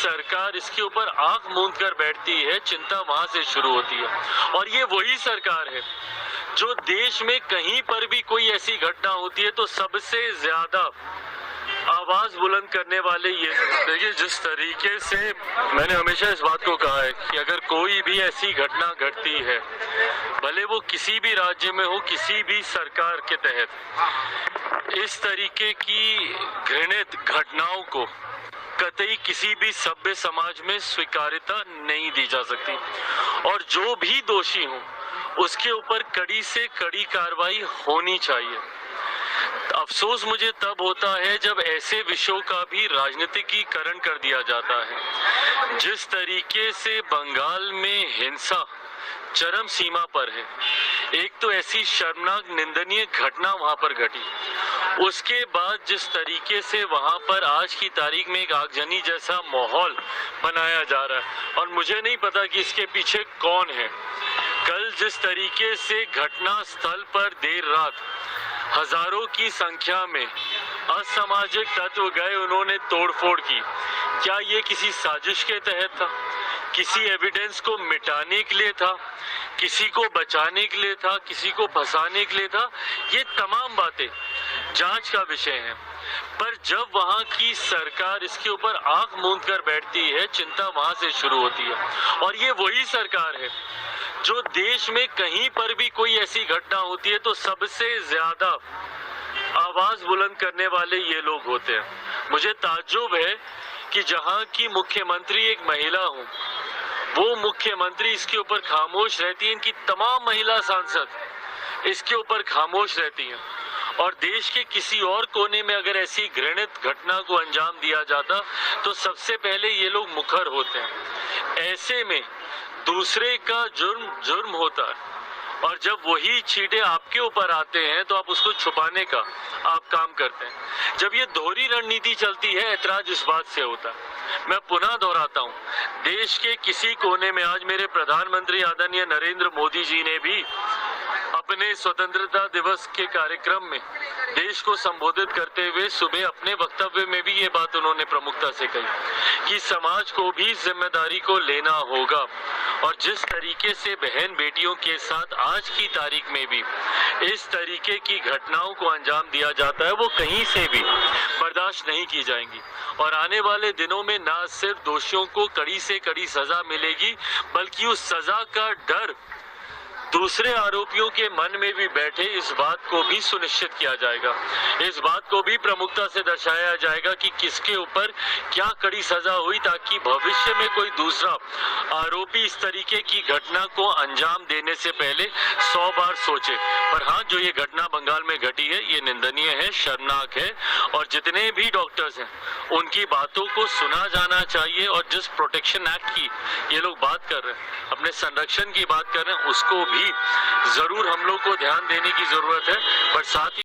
सरकार इसके ऊपर आंख मूंद कर बैठती है, चिंता वहां से शुरू होती है। और ये वही सरकार है जो देश में कहीं पर भी कोई ऐसी घटना होती है तो सबसे ज्यादा आवाज बुलंद करने वाले ये। देखिए, जिस तरीके से मैंने हमेशा इस बात को कहा है कि अगर कोई भी ऐसी घटना घटती है, भले वो किसी भी राज्य में हो, किसी भी सरकार के तहत, इस तरीके की घृणित घटनाओं को कतई किसी भी सभ्य समाज में स्वीकार्यता नहीं दी जा सकती। और जो भी दोषी हो उसके ऊपर कड़ी से कड़ी कार्रवाई होनी चाहिए। अफसोस मुझे तब होता है जब ऐसे विषयों का भी राजनीतिकीकरण कर दिया जाता है। जिस तरीके से बंगाल में हिंसा चरम सीमा पर है, एक तो ऐसी शर्मनाक निंदनीय घटना वहां पर घटी, उसके बाद जिस तरीके से वहां पर आज की तारीख में एक आगजनी जैसा माहौल बनाया जा रहा है, और मुझे नहीं पता कि इसके पीछे कौन है। कल जिस तरीके से घटना स्थल पर देर रात हजारों की संख्या में असामाजिक तत्व गए, उन्होंने तोड़फोड़ की, क्या ये किसी साजिश के तहत था? किसी एविडेंस को मिटाने के लिए था? किसी को बचाने के लिए था? किसी को फंसाने के लिए था? ये तमाम बातें जांच का विषय है। पर जब वहां की सरकार इसके ऊपर आंख मूंद कर बैठती है, चिंता वहां से शुरू होती है। और ये वही सरकार है जो देश में कहीं पर भी कोई ऐसी घटना होती है तो सबसे ज्यादा आवाज बुलंद करने वाले ये लोग होते हैं। मुझे ताज्जुब है कि जहां की मुख्यमंत्री एक महिला हो, वो मुख्यमंत्री इसके ऊपर खामोश रहती है। इनकी तमाम महिला सांसद इसके ऊपर खामोश रहती हैं। और देश के किसी और कोने में अगर ऐसी घृणित घटना को अंजाम दिया जाता तो सबसे पहले ये लोग मुखर होते हैं। ऐसे में दूसरे का जुर्म होता है, और जब वही छींटे आपके ऊपर आते हैं तो आप उसको छुपाने का आप काम करते हैं। जब ये दोहरी रणनीति चलती है, ऐतराज इस बात से होता है। मैं पुनः दोहराता हूँ, देश के किसी कोने में आज मेरे प्रधानमंत्री आदरणीय नरेंद्र मोदी जी ने भी अपने स्वतंत्रता दिवस के कार्यक्रम में देश को संबोधित करते हुए सुबह अपने वक्तव्य में भी ये बात उन्होंने प्रमुखता से कही कि समाज को भी जिम्मेदारी को लेना होगा। और जिस तरीके से बहन बेटियों के साथ आज की तारीख में भी इस तरीके की घटनाओं को अंजाम दिया जाता है, वो कहीं से भी बर्दाश्त नहीं की जाएंगी। और आने वाले दिनों में न सिर्फ दोषियों को कड़ी से कड़ी सजा मिलेगी, बल्कि उस सजा का डर दूसरे आरोपियों के मन में भी बैठे, इस बात को भी सुनिश्चित किया जाएगा। इस बात को भी प्रमुखता से दर्शाया जाएगा कि किसके ऊपर क्या कड़ी सजा हुई, ताकि भविष्य में कोई दूसरा आरोपी इस तरीके की घटना को अंजाम देने से पहले 100 बार सोचे। पर हाँ, जो ये घटना बंगाल में घटी है, ये निंदनीय है, शर्मनाक है, और जितने भी डॉक्टर्स हैं उनकी बातों को सुना जाना चाहिए। और जिस प्रोटेक्शन एक्ट की ये लोग बात कर रहे हैं, अपने संरक्षण की बात कर रहे हैं, उसको भी जरूर हम लोग को ध्यान देने की जरूरत है। पर साथ ही